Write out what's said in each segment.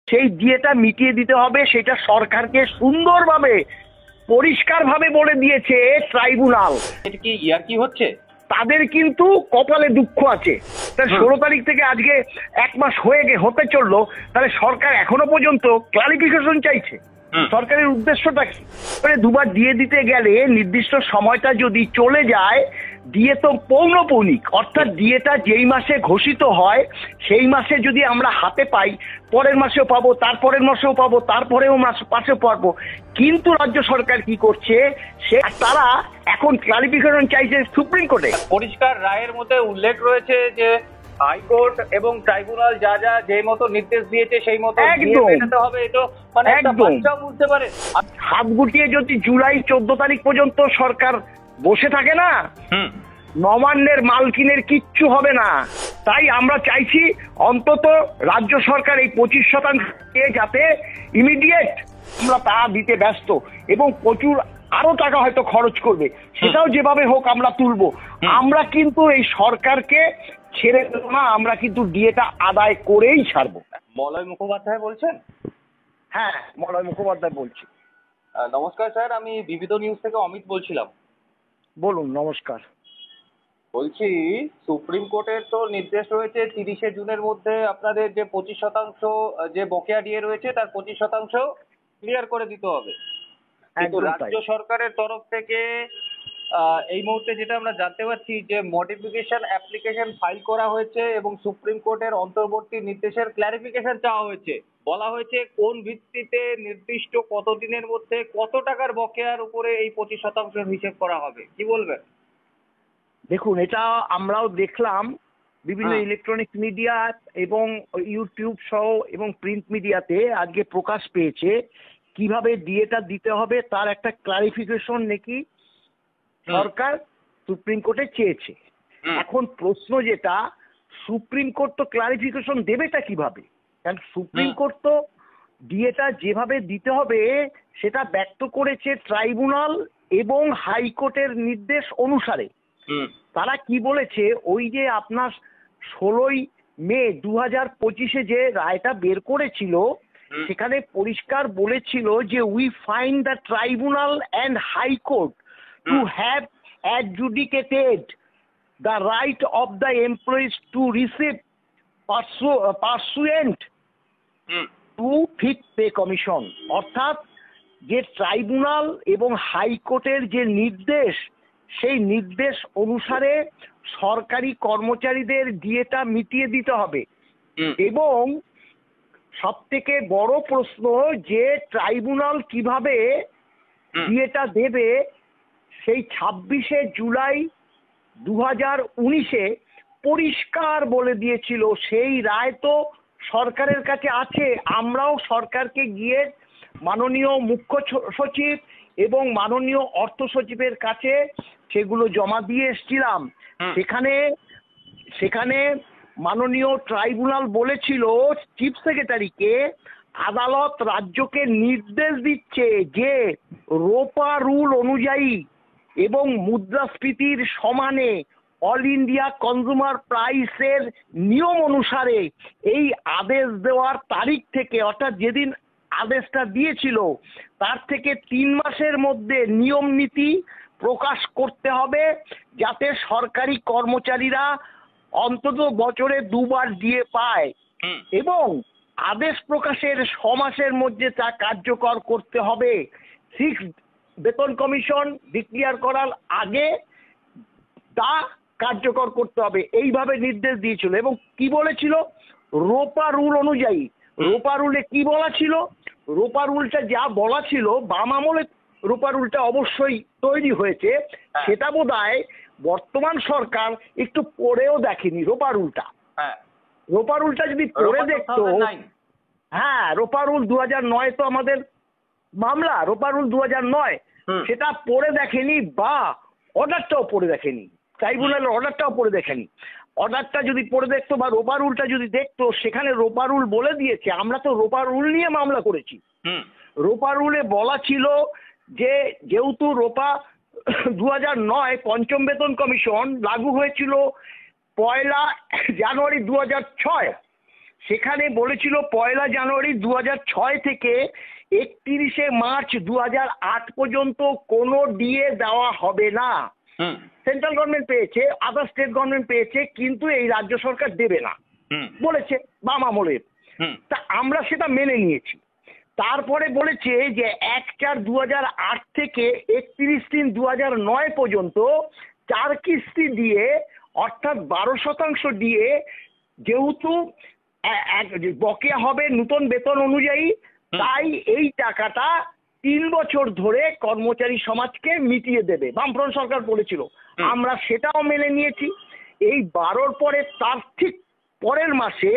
সেই ডিএটা মিটিয়ে দিতে হবে, সেটা সরকারকে সুন্দরভাবে পরিষ্কারভাবে বলে দিয়েছে ট্রাইব্যুনাল। এটা কি ইয়ার্কি হচ্ছে? তাদের কিন্তু কপালে দুঃখ আছে। তাহলে 16 তারিখ থেকে আজকে 1 মাস হতে চললো, তাহলে সরকার এখনো পর্যন্ত ক্লারিফিকেশন চাইছে। সরকারের উদ্দেশ্যটা কি? দুবার দিয়ে দিতে গেলে নির্দিষ্ট সময়টা যদি চলে যায়, ডিএ তো পৌনঃপুনিক, অর্থাৎ ডিএটা যেই মাসে ঘোষিত হয় সেই মাসে যদি আমরা হাতে পাই, পরের মাসেও পাবো, তারপরের মাসেও পাবো, তারপরেও মাসেও পাবো। কিন্তু রাজ্য সরকার কি করছে, তারা এখন ক্লারিফিকেশন চাইছে সুপ্রিম কোর্টে। পরিষ্কার রায়ের মধ্যে উল্লেখ রয়েছে যে হাইকোর্ট এবং ট্রাইব্যুনাল যা যা যেই মতো নির্দেশ দিয়েছে সেই মতো মেনে হবে। এটা মানে একটা বাচ্চাও বুঝতে পারে। হাত গুটিয়ে যদি জুলাই 14 তারিখ পর্যন্ত সরকার বসে থাকে না, নবান্নের মালকিনের কিচ্ছু হবে না। তাই আমরা চাইছি অন্তত রাজ্য সরকার এই 25% যাতে ইমিডিয়েট আমরা তা দিতে ব্যস্ত, এবং প্রচুর আরো টাকা হয়তো খরচ করবে, সেটাও যেভাবে হোক আমরা তুলবো। আমরা কিন্তু এই সরকারকে ছেড়ে দেব না, আমরা কিন্তু ডিএটা আদায় করেই ছাড়বো। মলয় মুখোপাধ্যায় বলছেন? হ্যাঁ, মলয় মুখোপাধ্যায় বলছি। নমস্কার স্যার, আমি বিবিধ নিউজ থেকে অমিত বলছিলাম। বলুন। নমস্কার। বলছি, সুপ্রিম কোর্টের তো নির্দেশ রয়েছে 30শে জুনের মধ্যে আপনাদের যে 25% যে বকেয়া ডিএ রয়েছে তার 25% ক্লিয়ার করে দিতে হবে। কিন্তু রাজ্য সরকারের তরফ থেকে এই মুহূর্তে যেটা আমরা জানতে পারছি যে মডিফিকেশন অ্যাপ্লিকেশন ফাইল করা হয়েছে এবং সুপ্রিম কোর্টের অন্তর্বর্তী নির্দেশের ক্ল্যারিফিকেশন চাওয়া হয়েছে। বলা হয়েছে কোন ভিত্তিতে নির্দিষ্ট কতদিনের মধ্যে কত টাকার বকেয়ার উপরে এই 25% হিসেব করা হবে, কি বলবেন? দেখুন, এটা আমরাও দেখলাম বিভিন্ন ইলেকট্রনিক মিডিয়া এবং ইউটিউব সহ এবং প্রিন্ট মিডিয়াতে আজকে প্রকাশ পেয়েছে কিভাবে ডিএটা দিতে হবে তার একটা ক্লারিফিকেশন নাকি সরকার সুপ্রিম কোর্টে চেয়েছে। এখন প্রশ্ন যেটা, সুপ্রিম কোর্ট তো ক্লারিফিকেশন দেবেটা কিভাবে? কারণ সুপ্রিম কোর্ট তো ডিএটা যেভাবে দিতে হবে সেটা ব্যক্ত করেছে ট্রাইব্যুনাল এবং হাইকোর্টের নির্দেশ অনুসারে। তারা কি বলেছে, ওই যে আপনার 16ই মে 2025 যে রায়টা বের করেছিল সেখানে পরিষ্কার বলেছিল যে we find the tribunal and high court to have adjudicated the right of the employees to receive pursuant to fifth pay commission। অর্থাৎ যে ট্রাইব্যুনাল এবং হাইকোর্টের যে নির্দেশ, সেই নির্দেশ অনুসারে সরকারি কর্মচারীদের ডিএটা মিটিয়ে দিতে হবে। এবং সব থেকে বড় প্রশ্ন যে ট্রাইব্যুনাল কিভাবে ডিএটা দেবে, সেই 26শে জুলাই 2019 পরিষ্কার বলে দিয়েছিল। সেই রায় তো সরকারের কাছে আছে। আমরাও সরকারকে গিয়ে মাননীয় মুখ্য সচিব এবং মাননীয় অর্থ সচিবের কাছে সেগুলো জমা দিয়ে এসেছিলাম। সেখানে মাননীয় ট্রাইব্যুনাল বলেছিল চিফ সেক্রেটারিকে, আদালত রাজ্যকে নির্দেশ দিচ্ছে যে রোপা রুল অনুযায়ী এবং মুদ্রাস্ফীতির সমানে অল ইন্ডিয়া কনজিউমার প্রাইসের নিয়ম অনুসারে এই আদেশ দেওয়ার তারিখ থেকে, অর্থাৎ যেদিন আদেশটা দিয়েছিল তার থেকে 3 মাসের মধ্যে নিয়ম নীতি প্রকাশ করতে হবে, যাতে সরকারি কর্মচারীরা অন্তত বছরে 2 বার দিয়ে পায়, এবং আদেশ প্রকাশের 6 মাসের মধ্যে তা কার্যকর করতে হবে। 6 বেতন কমিশন ডিক্লেয়ার করার আগে তা কার্যকর করতে হবে, এইভাবে নির্দেশ দিয়েছিল। এবং কি বলেছিল, রোপা রুল অনুযায়ী। রোপা রুলে কি বলা ছিল? রোপা রুলটা যা বলা ছিল, বাম আমলে রোপা রুলটা অবশ্যই তৈরি হয়েছে, সেটা বোধহয় বর্তমান সরকার একটু পড়েও দেখেনি রোপা রুলটা। রোপা রুলটা যদি পড়ে দেখতো, হ্যাঁ, রোপা রুল 2009 তো আমাদের মামলা, রোপা রুল 2009 সেটা পড়ে দেখেনি, বা অর্ডারটাও পড়ে দেখেনি, ট্রাইব্যুনালের অর্ডারটাও পড়ে দেখেনি। অর্ডারটা যদি পড়ে দেখতো বা রোপা রুলটা যদি দেখতো, সেখানে রোপা রুল বলে দিয়েছে। আমরা তো রোপা রুল নিয়ে মামলা করেছি। রোপা রুলে বলা ছিল যে যেহেতু রোপা 2009 পঞ্চম বেতন কমিশন লাগু হয়েছিল 1 জানুয়ারি 2006, সেখানে বলেছিল 1 জানুয়ারি 2006 থেকে 31 মার্চ 2008 পর্যন্ত কোনো ডিএ দেওয়া হবে না। সেন্ট্রাল গভর্নমেন্ট পেয়েছে, আদার স্টেট গভর্নমেন্ট পেয়েছে, কিন্তু এই রাজ্য সরকার দেবে না বলেছে বাম আমলের। তা আমরা সেটা মেনে নিয়েছি। তারপরে বলেছে যে 1/4/2008 থেকে 31/3/2009 পর্যন্ত 4 কিস্তি দিয়ে, অর্থাৎ 12% দিয়ে, যেহেতু বকেয়া হবে নতুন বেতন অনুযায়ী, তাই এই টাকাটা 3 বছর ধরে কর্মচারী সমাজকে মিটিয়ে দেবে, বামফ্রন্ট সরকার বলেছিল। আমরা সেটাও মেনে নিয়েছি। এই 12-র পরে তার ঠিক পরের মাসে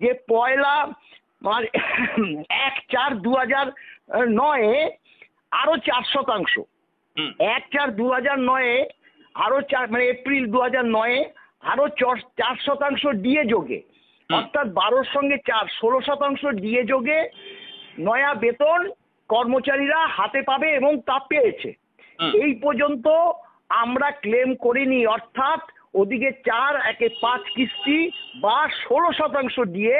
যে 1/4/2009 আরো 4%, 1/4/2009 আরো 4, মানে এপ্রিল 2009 আরো 4% ডিএ যোগে, অর্থাৎ 12-র সঙ্গে 4, 16% ডিএ যোগে নয়া বেতন কর্মচারীরা হাতে পাবে এবং তা পেয়েছে। এই পর্যন্ত আমরা ক্লেম করিনি, অর্থাৎ ওদিকে 4, একে 5 কিস্তি বা 16% দিয়ে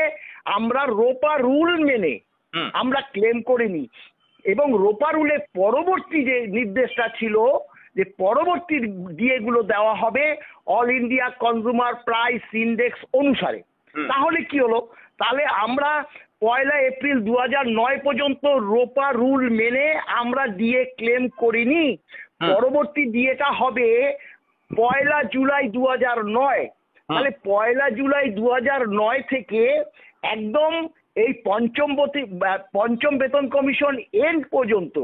আমরা রোপা রুল মেনে আমরা ক্লেম করিনি। এবং রোপা রুলের পরবর্তী যে নির্দেশটা ছিল যে পরবর্তী ডিএ গুলো দেওয়া হবে all India consumer price index অনুসারে। তাহলে কি হলো? তাহলে আমরা 1 এপ্রিল 2009 পর্যন্ত রোপা রুল মেনে আমরা ডিএ ক্লেম করিনি। পরবর্তী ডিএটা হবে 1 জুলাই 2009। তাহলে 1 জুলাই 2009 থেকে একদম এই পঞ্চম বেতন কমিশন এন্ড পর্যন্ত,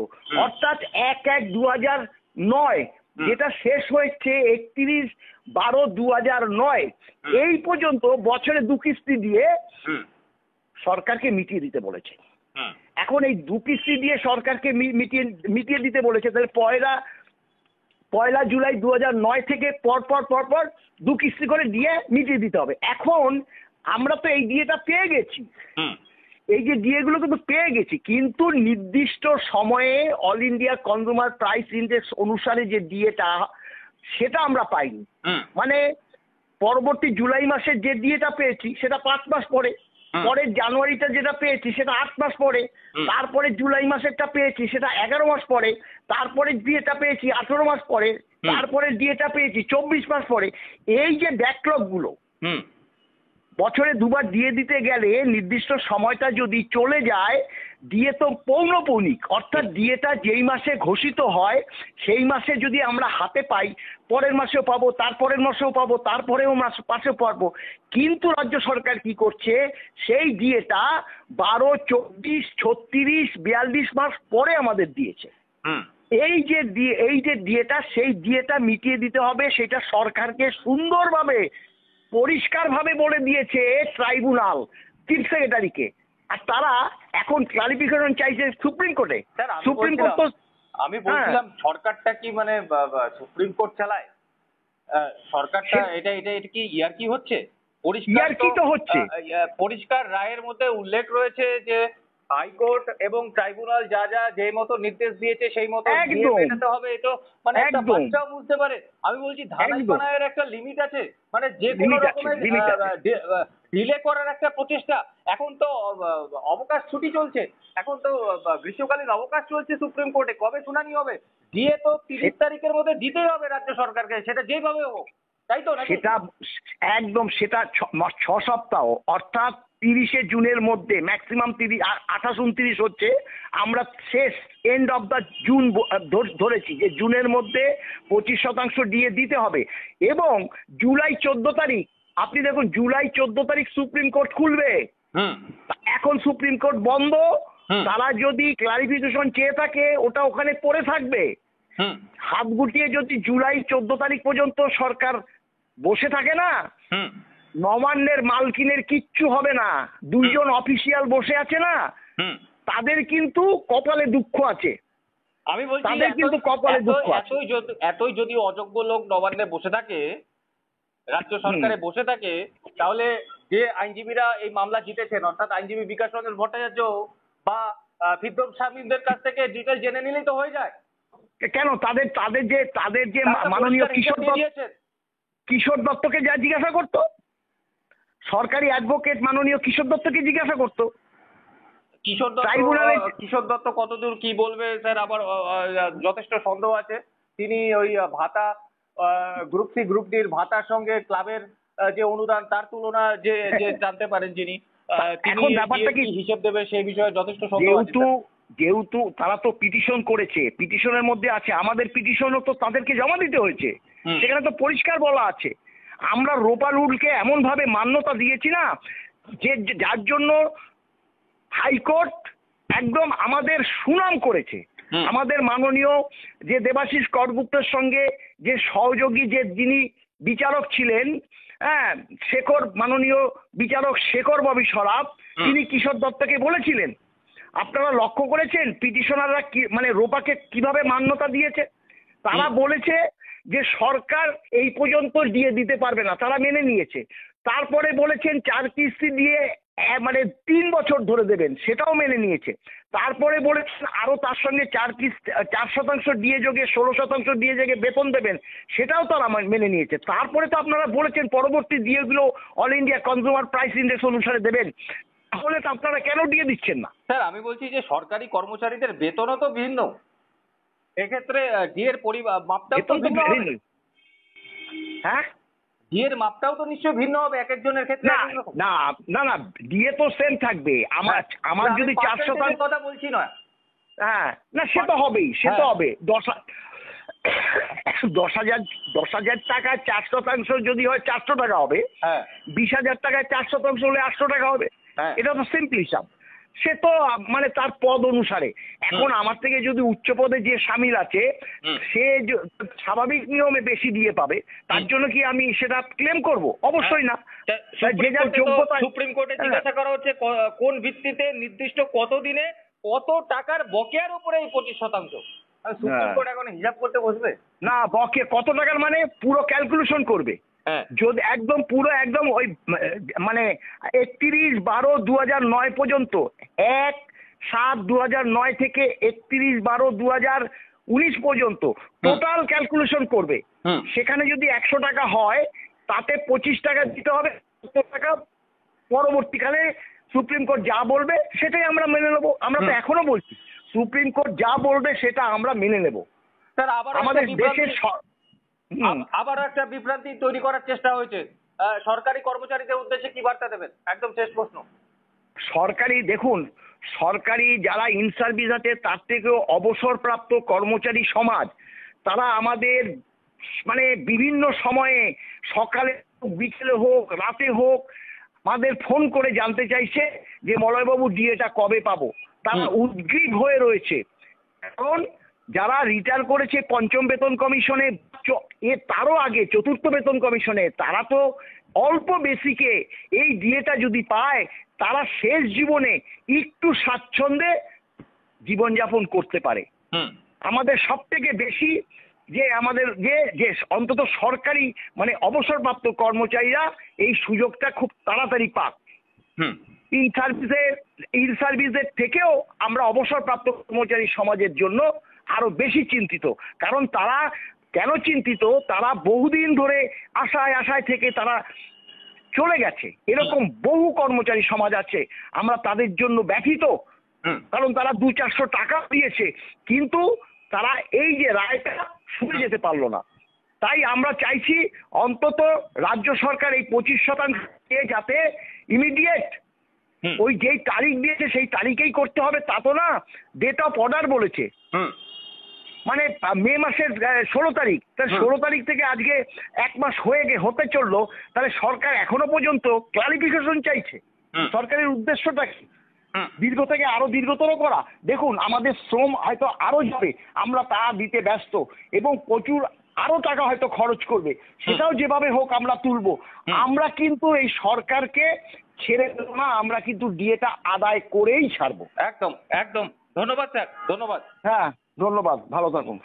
অর্থাৎ 1/1/2009, যেটা শেষ হয়েছে 31/12/2009, এই পর্যন্ত বছরে 2 কিস্তি দিয়ে সরকারকে মিটিয়ে দিতে বলেছে। এখন এই 2 কিস্তি দিয়ে সরকারকে মিটিয়ে দিতে বলেছে। তাহলে 1 জুলাই 2009 থেকে পর 2 কিস্তি করে দিয়ে মিটিয়ে দিতে হবে। এখন আমরা তো এই ডিএটা পেয়ে গেছি, এই যে ডিএ গুলো কিন্তু পেয়ে গেছি, কিন্তু নির্দিষ্ট সময়ে all India consumer price index অনুসারে যে ডিএটা সেটা আমরা পাইনি। মানে পরবর্তী জুলাই মাসের যে ডিএটা পেয়েছি সেটা 5 মাস পরে, পরের জানুয়ারিটা যেটা পেয়েছি সেটা 8 মাস পরে, তারপরে জুলাই মাসেরটা পেয়েছি সেটা 11 মাস পরে, তারপরে ডিএটা পেয়েছি 18 মাস পরে, তারপরে ডিএটা পেয়েছি 24 মাস পরে। এই যে ব্যাকলগ গুলো, বছরে 2বার ডিএ দিতে গেলে নির্দিষ্ট সময়টা যদি চলে যায়, ডিএ তো পৌনঃপৌনিক, অর্থাৎ ডিএটা যেই মাসে ঘোষিত হয় সেই মাসে যদি আমরা হাতে পাই, পরের মাসেও পাবো, তারপরের মাসেও পাবো, তারপরেও মাসেও পাবো। কিন্তু রাজ্য সরকার কি করছে, সেই ডিএটা 12, 24, 36, 42 মাস পরে আমাদের দিয়েছে। এই যে ডিএটা, সেই ডিএটা মিটিয়ে দিতে হবে, সেটা সরকারকে সুন্দরভাবে পরিষ্কারভাবে বলে দিয়েছে ট্রাইব্যুনাল চিফ সেক্রেটারিকে। আর তারা এখন ক্লারিফিকেশন চাইছে সুপ্রিম কোর্টে। সুপ্রিম কোর্ট তো, আমি বলছিলাম সরকারটা কি মানে সুপ্রিম কোর্ট চালায়? সরকারটা এটা কি ইয়ার্কি হচ্ছে? পরিষ্কার রায়ের মধ্যে উল্লেখ রয়েছে যে হাইকোর্ট এবং ট্রাইব্যুনাল যা যে মতো নির্দেশ দিয়েছে সেই মতো মেটাতে হবে। এটা মানে একটা বাচ্চাও বুঝতে পারে। আমি বলছি ধানাই বানায়ের একটা লিমিট আছে, মানে যে কোনো রকমের ডিলে করার একটা প্রচেষ্টা। এখন তো অবকাশ ছুটি চলছে, এখন তো গ্রীষ্মকালীন অবকাশ চলছে সুপ্রিম কোর্টে, কবে শুনানি হবে? ডিএ তো 30 তারিখের মধ্যে দিতেই হবে রাজ্য সরকারকে, সেটা যেভাবে হোক, তাই তো? সেটা একদম, সেটা 6 সপ্তাহ, অর্থাৎ 30 জুনের মধ্যে, ম্যাক্সিমাম 28-29 হচ্ছে, আমরা শেষ এন্ড অফ দ্য জুন ধরেছি যে জুনের মধ্যে 25% ডিএ দিতে হবে। এবং জুলাই 14 তারিখ, আপনি দেখুন জুলাই 14 তারিখ সুপ্রিম কোর্ট খুলবে। এখন সুপ্রিম কোর্ট বন্ধ, তারা যদি ক্লারিফিকেশন চেয়ে থাকে ওটা ওখানে পড়ে থাকবে। হাত গুটিয়ে যদি জুলাই 14 তারিখ পর্যন্ত সরকার বসে থাকে না, নবান্নের মালকিনের কিচ্ছু হবে না। 2 জন অফিসিয়াল বসে আছে না, তাদের কিন্তু কপালে দুঃখ আছে। আমি বলছি তাদের কিন্তু কপালে দুঃখ আছে। এতই যদি অযোগ্য লোক নবান্নে বসে থাকে, রাজ্য সরকারে বসে থাকে, তাহলে যে আইনজীবীরা এই মামলা জিতেছেন, অর্থাৎ আইনজীবী বিকাশ রঞ্জন ভট্টাচার্য বা ফিরদৌস শামীমদের কাছ থেকে ডিটেল জেনে নিলেই তো হয়ে যায়। কেন তাদের যে মাননীয় কিশোর দত্তকে যা জিজ্ঞাসা করতো, সরকারি অ্যাডভোকেট মাননীয় কিশোর দত্তকে জিজ্ঞাসা করতো। কিশোর দত্ত কতদূর কি বলবে স্যার, আবার যথেষ্ট সন্দেহ আছে। তিনি ওই ভাতা, গ্রুপ সি গ্রুপ ডির ভাতার সঙ্গে ক্লাবের যে অনুদান তার তুলনা যে জানতে পারেন যিনি, তিনি কি হিসেব দেবে সেই বিষয়ে যথেষ্ট সন্দেহ আছে। যেহেতু তারা তো পিটিশন করেছে, পিটিশনের মধ্যে আছে, আমাদের পিটিশনও তো তাদেরকে জমা দিতে হয়েছে, সেখানে তো পরিষ্কার বলা আছে আমরা রোপা রুলকে এমন ভাবে মান্যতা দিয়েছি না যে যার জন্য হাইকোর্ট একদম আমাদের সুনাম করেছে। আমাদের মাননীয় যে দেবাশিস করগুপ্তের সঙ্গে যে সহযোগী যে যিনি বিচারক ছিলেন, হ্যাঁ, মাননীয় বিচারক শেখর ববি সরাফ, তিনি কিশোর দত্তকে বলেছিলেন, আপনারা লক্ষ্য করেছেন পিটিশনাররা মানে রোপাকে কিভাবে মান্যতা দিয়েছে? তারা বলেছে যে সরকার এই পর্যন্ত দিয়ে দিতে পারবে না, তারা মেনে নিয়েছে। তারপরে বলেছেন 4 কিস্তি দিয়ে মানে 3 বছর ধরে দেবেন, সেটাও মেনে নিয়েছে। তারপরে বলেছেন আরো তার সঙ্গে 4% দিয়ে যোগে 16% দিয়ে যোগে বেতন দেবেন, সেটাও তারা মেনে নিয়েছে। তারপরে তো আপনারা বলেছেন পরবর্তী ডিএগুলো all India consumer price index অনুসারে দেবেন, তাহলে তো আপনারা কেন দিয়ে দিচ্ছেন না? স্যার আমি বলছি যে সরকারি কর্মচারীদের বেতনও তো ভিন্ন, এক্ষেত্রে ডিএর মাপটাও তো ভিন্ন হবে। হ্যাঁ, ডিএর মাপটাও তো নিশ্চয়ই ভিন্ন হবে এক একজনের ক্ষেত্রে। না না না, ডিএ তো সেম থাকবে। আমার যদি 4% কথা বলছি না, হ্যাঁ, না সে তো হবেই, সে তো হবে। 10,000 টাকায় 4% যদি হয় 400 টাকা হবে, 20,000 টাকায় 4% হলে 800 টাকা হবে। এটা তো সিম্পল হিসাব। সে তো মানে তার পদ অনুসারে। এখন আমার থেকে যদি উচ্চ পদে যে সামিল আছে সে স্বাভাবিক নিয়মে বেশি দিয়ে পাবে, তার জন্য কি আমি সেটা ক্লেম করব? অবশ্যই না। যে যার যোগ্যতা সুপ্রিম কোর্টে জিজ্ঞাসা করা হচ্ছে কোন ভিত্তিতে নির্দিষ্ট কত দিনে কত টাকার বকেয়ার উপরে এই 25%। সুপ্রিম কোর্ট এখন হিসাব করতে বসবে না, বকেয়া কত টাকার মানে পুরো ক্যালকুলেশন করবে। যদি একদম পুরো একদম ওই মানে 31/12/2009 পর্যন্ত, 1/7/2009 থেকে 31/12/2019 পর্যন্ত টোটাল ক্যালকুলেশন করবে। সেখানে যদি 100 টাকা হয় তাতে 25 টাকা দিতে হবে, 70 টাকা পরবর্তীকালে সুপ্রিম কোর্ট যা বলবে সেটাই আমরা মেনে নেবো। আমরা তো এখনো বলছি সুপ্রিম কোর্ট যা বলবে সেটা আমরা মেনে নেব। স্যার আমাদের দেশের আবার একটা বিভ্রান্তি তৈরি করার চেষ্টা হয়েছে, সরকারি কর্মচারীদের উদ্দেশ্যে কি বার্তা দেবেন? একদম শেষ প্রশ্ন। দেখুন, সরকারি যারা ইন সার্ভিস আছে তার থেকেও অবসরপ্রাপ্ত কর্মচারী সমাজ, তারা আমাদের মানে বিভিন্ন সময়ে সকালে হোক, বিকেলে হোক, রাতে হোক, আমাদের ফোন করে জানতে চাইছে যে মলয়বাবু ডিএটা কবে পাবো। তারা উদ্গ্রীব হয়ে রয়েছে, কারণ যারা রিটায়ার করেছে পঞ্চম বেতন কমিশনে, তারও আগে চতুর্থ বেতন কমিশনে, তারা তো অল্প বেসিকে এই ডিএটা যদি পায় তারা শেষ জীবনে একটু স্বাচ্ছন্দ্যে জীবনযাপন করতে পারে। আমাদের সব থেকে বেশি যে আমাদের যে অন্তত সরকারি মানে অবসরপ্রাপ্ত কর্মচারীরা এই সুযোগটা খুব তাড়াতাড়ি পাক। ইন সার্ভিসের থেকেও আমরা অবসরপ্রাপ্ত কর্মচারী সমাজের জন্য আরো বেশি চিন্তিত। কারণ তারা কেন চিন্তিত, তারা বহুদিন ধরে আশায় থেকে তারা চলে গেছে। এরকম বহু কর্মচারী সমাজ আছে, আমরা তাদের জন্য ব্যথিত। কারণ তারা 200-400 টাকা দিয়েছে, কিন্তু তারা এই যে রায়টা শুনে যেতে পারলো না। তাই আমরা চাইছি অন্তত রাজ্য সরকার এই 25% যাতে ইমিডিয়েট ওই যেই তারিখ দিয়েছে সেই তারিখেই করতে হবে তা তো না। ডেট অফ অর্ডার বলেছে মানে মে মাসের 16 তারিখ, তাহলে 16 তারিখ থেকে আজকে 1 মাস হতে চললো, তাহলে সরকার এখনো পর্যন্ত ক্লারিফিকেশন চাইছে। সরকারের উদ্দেশ্যটা কি? দীর্ঘ থেকে আরো দীর্ঘতর করা। দেখুন আমাদের শ্রম হয়তো আরো যাবে, আমরা তা দিতে ব্যস্ত এবং প্রচুর আরো টাকা হয়তো খরচ করবে, সেটাও যেভাবে হোক আমরা তুলবো। আমরা কিন্তু এই সরকারকে ছেড়ে দেবো না, আমরা কিন্তু ডিএটা আদায় করেই ছাড়বো। একদম একদম। ধন্যবাদ স্যার, ধন্যবাদ। হ্যাঁ ধন্যবাদ, ভালো থাকুন।